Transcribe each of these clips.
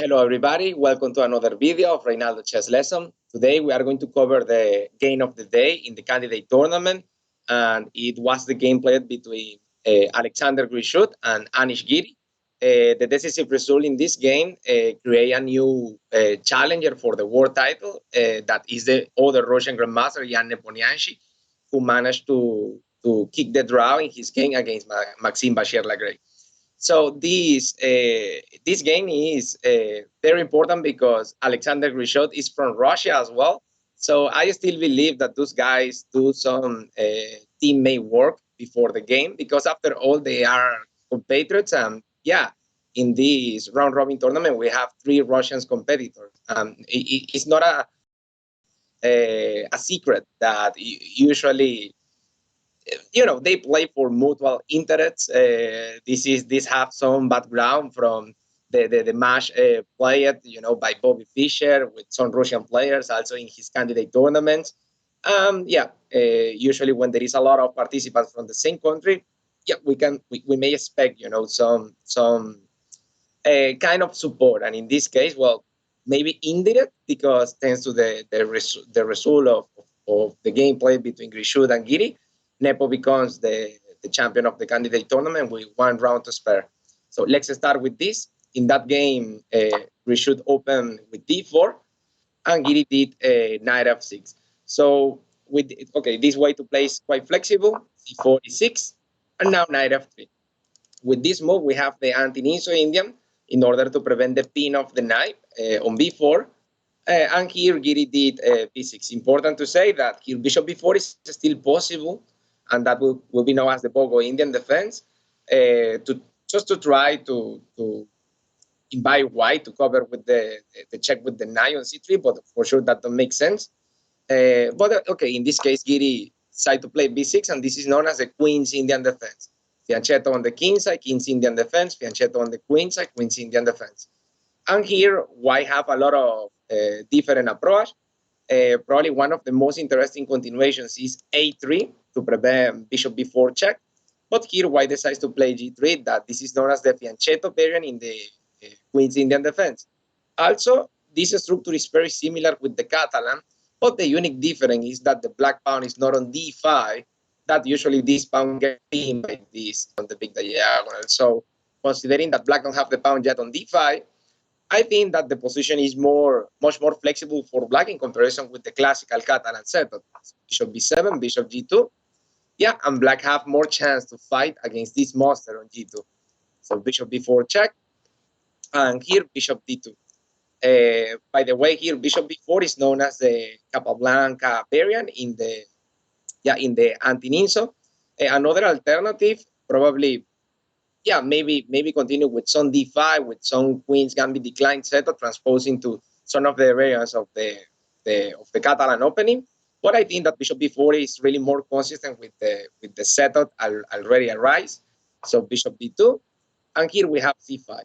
Hello, everybody. Welcome to another video of Reinaldo Chess Lesson. Today, we are going to cover the game of the day in the candidate tournament. And it was the game played between Alexander Grischuk and Anish Giri. The decisive result in this game create a new challenger for the world title. That is the other Russian grandmaster, Jan Nepomniachtchi, who managed to kick the draw in his game against Maxime Bachir-Lagrave. So this game is very important because Alexander Grischuk is from Russia as well. So I still believe that those guys do some teammate work before the game because after all they are compatriots. And yeah, in this round robin tournament we have three Russian competitors. It's not a secret that usually they play for mutual interests. This have some background from the match played, by Bobby Fischer with some Russian players also in his candidate tournaments. Usually when there is a lot of participants from the same country, we may expect some kind of support, and in this case, well, maybe indirect because thanks to the result of the game played between Grischuk and Giri, Nepo becomes the champion of the candidate tournament with one round to spare. So let's start with this. In that game, Grischuk opened with d4, and Giri did knight f6. So this way to play is quite flexible. c4 e6, and now knight f3. With this move, we have the anti-ninja Indian in order to prevent the pin of the knight on b4. And here Giri did b6. Important to say that here bishop b4 is still possible, and that will be known as the Bogo Indian defense, to try to invite white to cover with the check with the knight on c3, but for sure that don't make sense. Okay, in this case, Giri decided to play b6, and this is known as the Queen's Indian defense. Fianchetto on the king side, King's Indian defense. Fianchetto on the queen side, Queen's Indian defense. And here, white have a lot of different approach. Probably one of the most interesting continuations is a3 to prevent bishop b4 check. But here, white decides to play g3, that this is known as the Fianchetto variant in the Queen's Indian defense. Also, this structure is very similar with the Catalan, but the unique difference is that the black pawn is not on d5, that usually this pawn gets pinned by this on the big diagonal. So considering that black don't have the pawn yet on d5, I think that the position is much more flexible for black in comparison with the classical Catalan setup. Bishop b7, bishop g2. Yeah, and black have more chance to fight against this monster on g2. So bishop b4 check, and here bishop d2. By the way, here bishop b4 is known as the Capablanca variant in the anti-ninja. Another alternative, probably, maybe continue with some d5 with some queen's gambit decline setup, transposing to some of the variants of the Catalan opening. But I think that bishop b4 is really more consistent with the setup already arise. So bishop b2, and here we have c5.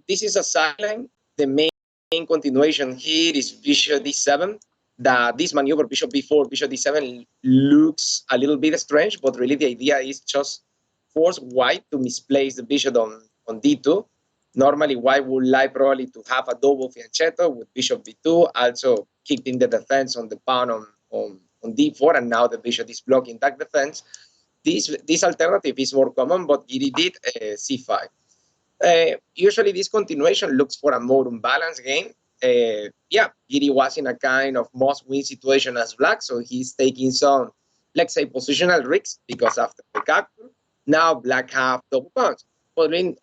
This is a sideline. The main continuation here is bishop d7. That this maneuver, bishop b4, bishop d7, looks a little bit strange, but really the idea is just force white to misplace the bishop on d2. Normally, white would like probably to have a double fianchetto with bishop b2, also keeping the defense on the pawn on d4, and now the bishop is blocking that defense. This alternative is more common, but Giri did c5. Usually, this continuation looks for a more unbalanced game. Giri was in a kind of must-win situation as black, so he's taking some, let's say, positional risks because after the capture, now black have double pawns. But when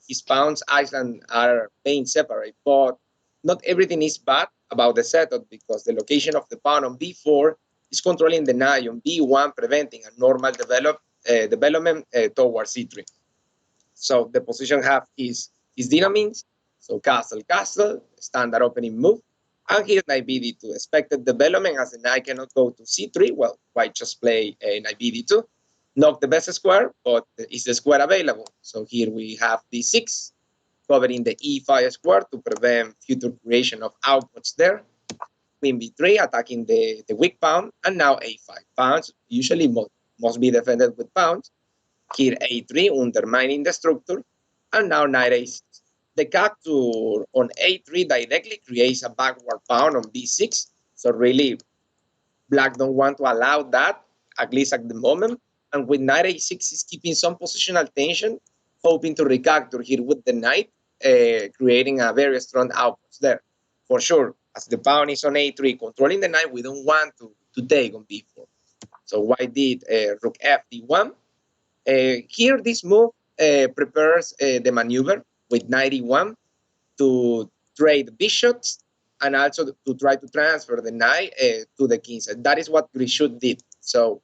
his pawns, Iceland are playing separate, but not everything is bad about the setup because the location of the pawn on b4 is controlling the knight on b1, preventing a normal development towards c3. So the position have his dynamines. So castle, castle, standard opening move. And here knight bd2, expected development as the knight cannot go to c3. Well, white just play a knight bd2. Not the best square, but is the square available. So here we have d6, covering the e5 square to prevent future creation of outputs there. Queen b3, attacking the weak pawn, and now a5. Pawns usually must be defended with pawns. Here a3, undermining the structure, and now knight a6. the capture on a3 directly creates a backward pawn on b6. So really, black don't want to allow that, at least at the moment. And with knight a6 is keeping some positional tension, hoping to recapture here with the knight, creating a very strong outpost there. For sure, as the pawn is on a3, controlling the knight, we don't want to take on b4. So white did rook f d1. Here, this move prepares the maneuver with knight e1 to trade bishops and also to try to transfer the knight to the king side. That is what Grischuk did. So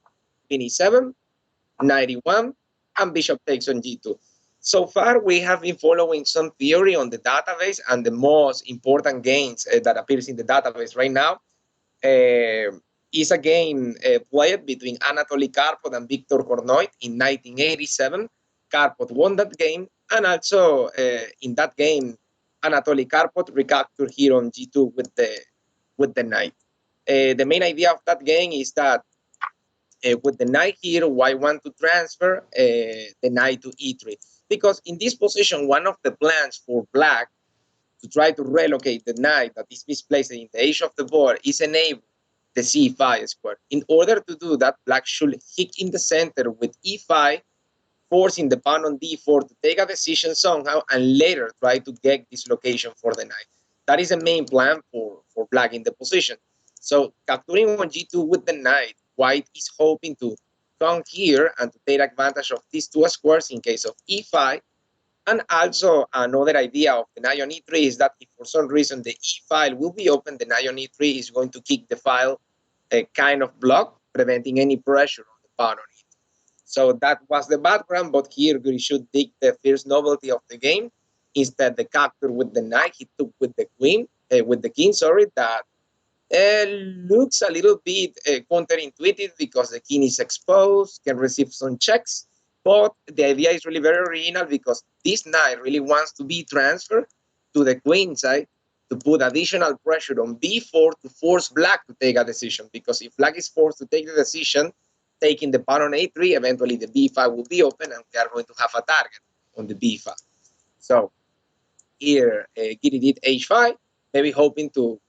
queen e7, knight e1, and bishop takes on g2. So far, we have been following some theory on the database, and the most important games that appears in the database right now uh, is a game played between Anatoly Karpov and Viktor Kornoit in 1987. Karpov won that game, and also in that game, Anatoly Karpov recaptured here on g2 with the knight. The main idea of that game is that with the knight here, white want to transfer the knight to e3, because in this position, one of the plans for black to try to relocate the knight that is misplaced in the edge of the board is enable the c5 square. In order to do that, black should hit in the center with e5, forcing the pawn on d4 to take a decision somehow, and later try to get this location for the knight. That is the main plan for black in the position. So capturing on g2 with the knight, white is hoping to come here and to take advantage of these two squares in case of e5. And also another idea of the knight on e3 is that if for some reason the e file will be open, the knight on e3 is going to keep the file kind of blocked, preventing any pressure on the pawn on it. So that was the background, but here we should take the first novelty of the game. Instead, the capture with the knight, he took with the queen, with the king, sorry, that looks a little bit counterintuitive because the king is exposed, can receive some checks. But the idea is really very original because this knight really wants to be transferred to the queen side to put additional pressure on b4 to force black to take a decision. Because if black is forced to take the decision, taking the pawn on a3, eventually the b5 will be open and we are going to have a target on the b5. So here, Giri did h5, maybe hoping to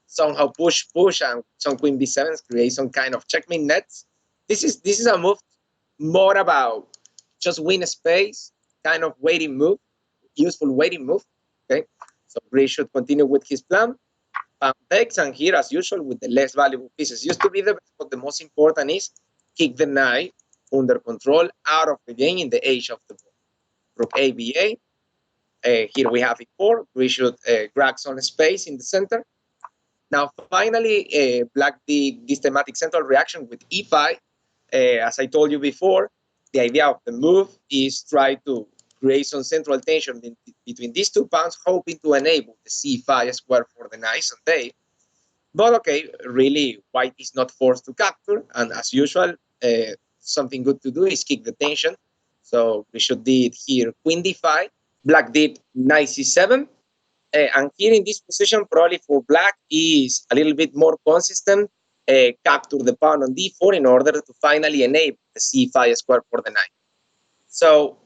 somehow push, and some queen b7 create some kind of checkmate nets. This is a move more about just win space, kind of waiting move, useful waiting move. Okay, so Gray should continue with his plan. Takes, and here, as usual, with the less valuable pieces. Used to be the best, but the most important is kick the knight under control out of the game in the edge of the board. Rook A, B, A. Here we have e4. We should grab some space in the center. Now, finally, black did this thematic central reaction with e5. As I told you before, the idea of the move is try to create some central tension between these two pawns, hoping to enable the c5 square for the knight someday. But okay, really, white is not forced to capture, and as usual, something good to do is kick the tension. So we should did here queen d5, black did knight c7, and here in this position, probably for black is a little bit more consistent, capture the pawn on d4 in order to finally enable the c5 square for the knight. So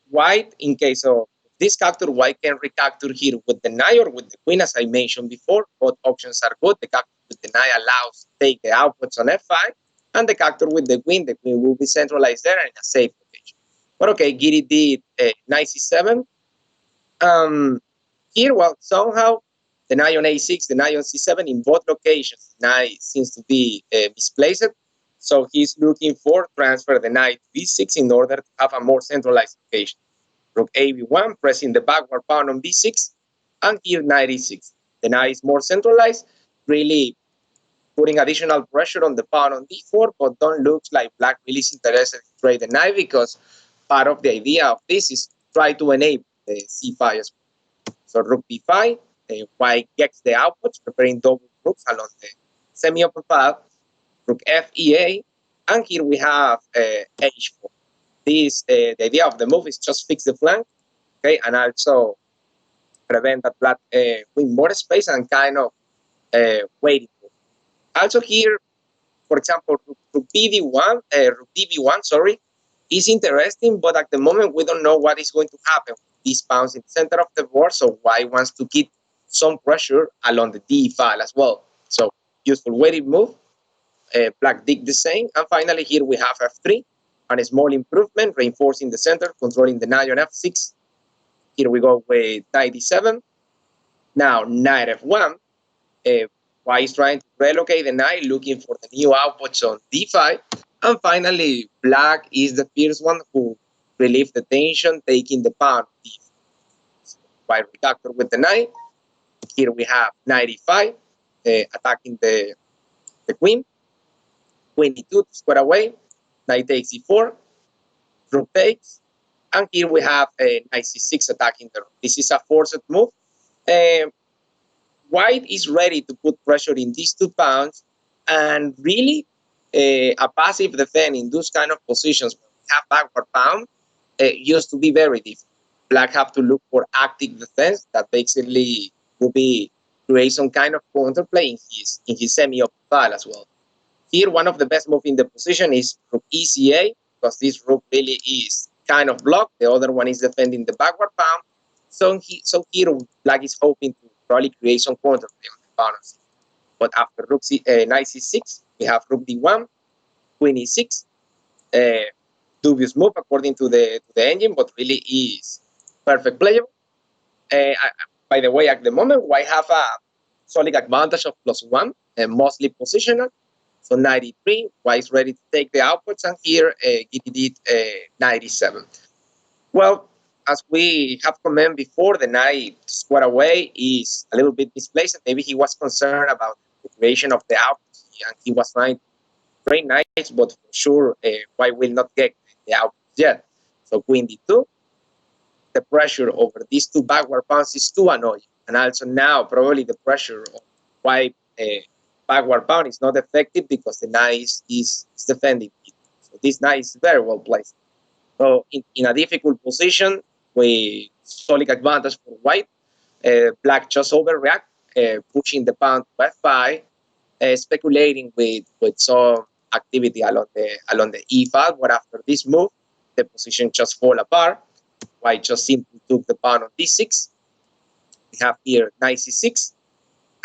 white, in case of this capture, white can recapture here with the knight or with the queen, as I mentioned before. Both options are good. The capture with the knight allows to take the outputs on f5, and the capture with the queen will be centralized there in a safe location. But okay, Giri did knight c7. Here, well, somehow the knight on a6, the knight on c7 in both locations, knight seems to be misplaced. So he's looking for transfer the knight to b6 in order to have a more centralized location. Rook a b1, pressing the backward pawn on b6, and here knight e6. The knight is more centralized, really putting additional pressure on the pawn on d4, but don't look like black really is interested in trade the knight, because part of the idea of this is try to enable the c5 as well. So rook b5, white gets the outputs, preparing double rooks along the semi-open path. Rook f ea, and here we have h4. This the idea of the move is just fix the flank, okay, and also prevent that black win more space and kind of waiting. Also here, for example, rook db1, sorry, is interesting, but at the moment we don't know what is going to happen these pawns in the center of the board, so white wants to keep some pressure along the d file as well. So useful weighted move. Black did the same. And finally, here we have f3, and a small improvement, reinforcing the center, controlling the knight on f6. Here we go with knight d7. Now, knight f1. White is trying to relocate the knight, looking for the new outputs on d5. And finally, black is the first one who relieved the tension, taking the pawn d5. White reductor with the knight. Here we have knight e5, attacking the queen. Queen e2 to square away. Knight takes e4. Rook takes. And here we have a knight c6 attacking the rook. This is a forced move. White is ready to put pressure in these 2 pawns, and really a passive defense in those kind of positions where we have backward pawn used to be very difficult. Black have to look for active defense that basically will be create some kind of counterplay in his semi-open file as well. Here, one of the best moves in the position is rook ECA, because this rook really is kind of blocked. The other one is defending the backward pawn. So here, black is hoping to probably create some counterplay on the pawn. But after rook knight c6, we have rook d1, queen e6. Dubious move according to the engine, but really is perfect playable. By the way, at the moment, white have a solid advantage of +1, mostly positional. So 93, white is ready to take the outputs, and here Giri did 97. Well, as we have commented before, the knight square away is a little bit misplaced. Maybe he was concerned about the creation of the outputs, and he was trying to train knights, but for sure, white will not get the outputs yet. So queen d2. The pressure over these 2 backward pawns is too annoying. And also now, probably the pressure of white backward pawn is not effective because the knight is defending it. So this knight is very well placed. So in a difficult position, with solid advantage for white, black just overreact, pushing the pawn to f5, speculating with some activity along the e file. But after this move, the position just fall apart. White just simply took the pawn on d6. We have here knight c6.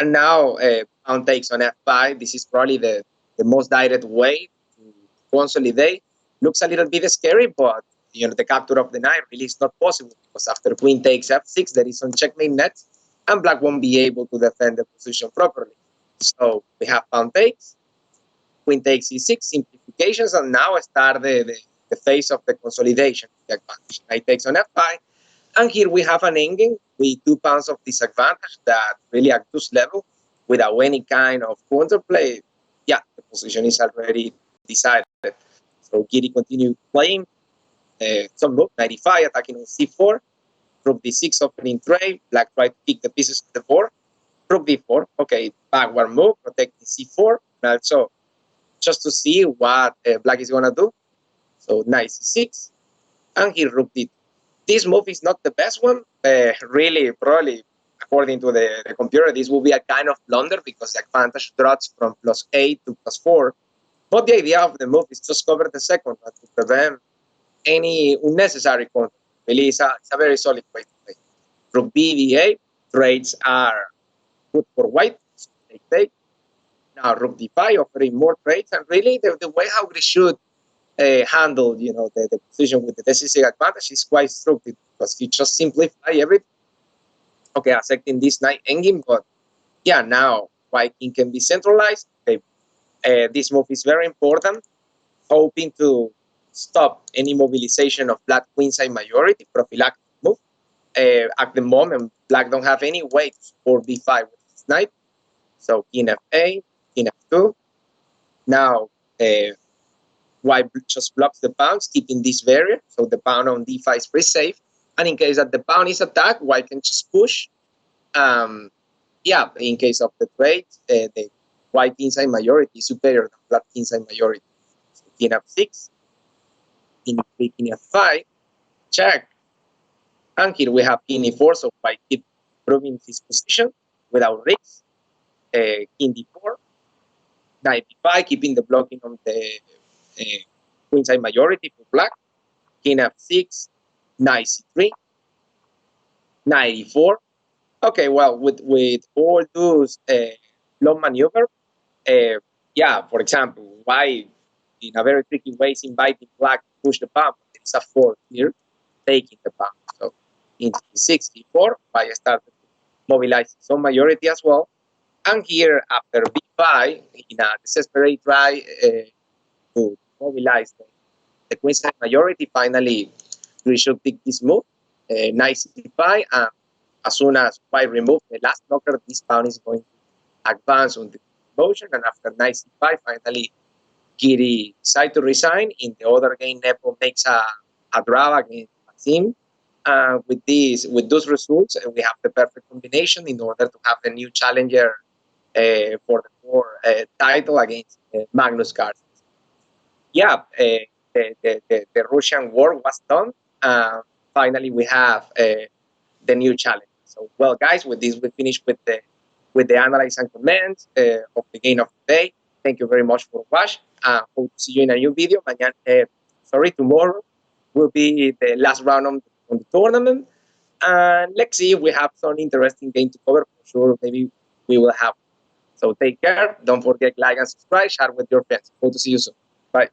And now pawn takes on f5. This is probably the most direct way to consolidate. Looks a little bit scary, but the capture of the knight really is not possible, because after queen takes f6, there is some checkmate nets, and black won't be able to defend the position properly. So we have pawn takes, queen takes e6, simplifications, and now start the phase of the consolidation. The advantage. Knight takes on f5, and here we have an endgame with 2 pawns of disadvantage that really at this level, without any kind of counterplay, the position is already decided. So Giri continued playing some move, 95, attacking on c4, rook d6, opening trade. Black tried to pick the pieces of the board. Rook d4, okay, backward move, protecting c4, and also just to see what black is going to do. So knight c6, and here rook d2. This move is not the best one. Really, probably, according to the computer, this will be a kind of blunder because the advantage drops from +8 to +4. But the idea of the move is just cover the second one to prevent any unnecessary counter. Really, it's a very solid way to play. Rook b d8, trades are good for white. So they take. Now rook d5, offering more trades, and really the way how Grischuk handle the position with the decisive advantage is quite instructive, because he just simplify everything. Okay, accepting this knight endgame, but now white king can be centralized. Okay, this move is very important, hoping to stop any mobilization of black queenside majority, prophylactic move. At the moment, black don't have any way to support b5 with this knight. So king f8, king f2. Now white just blocks the pawns, keeping this barrier, so the pawn on d5 is pretty safe. And in case that the pawn is attacked, white can just push. In case of the trade, the white inside majority is superior than black inside majority. So king f6, king f3, king f5, check. And here we have king e4, so white keep proving his position without risks. King d4, knight d5, keeping the blocking on the queenside majority for black. King f6, knight c3, 94. Okay, well, with all those long maneuver, uh, yeah, for example, white in a very tricky way is inviting black to push the pawn. There is a fork here taking the pawn. So in 64, white started to mobilize some majority as well. And here, after b5, in a desperate try to mobilize the queen side majority, finally, Grischuk took this move, knight c5, and as soon as white removes the last blocker, this pawn is going to advance on the motion, and after knight c5, finally, Giri decided to resign. In the other game, Nepo makes a draw against Maxim. With those results, we have the perfect combination in order to have the new challenger for the title against Magnus Carlsen. Yeah, the Russian war was done. Finally, we have the new challenge. So, well, guys, with this, we finish with the analysis and comments of the game of the day. Thank you very much for watching. Hope to see you in a new video. Tomorrow will be the last round on the tournament. And let's see if we have some interesting game to cover. For sure, maybe we will have. So take care. Don't forget like and subscribe. Share with your friends. Hope to see you soon. Bye.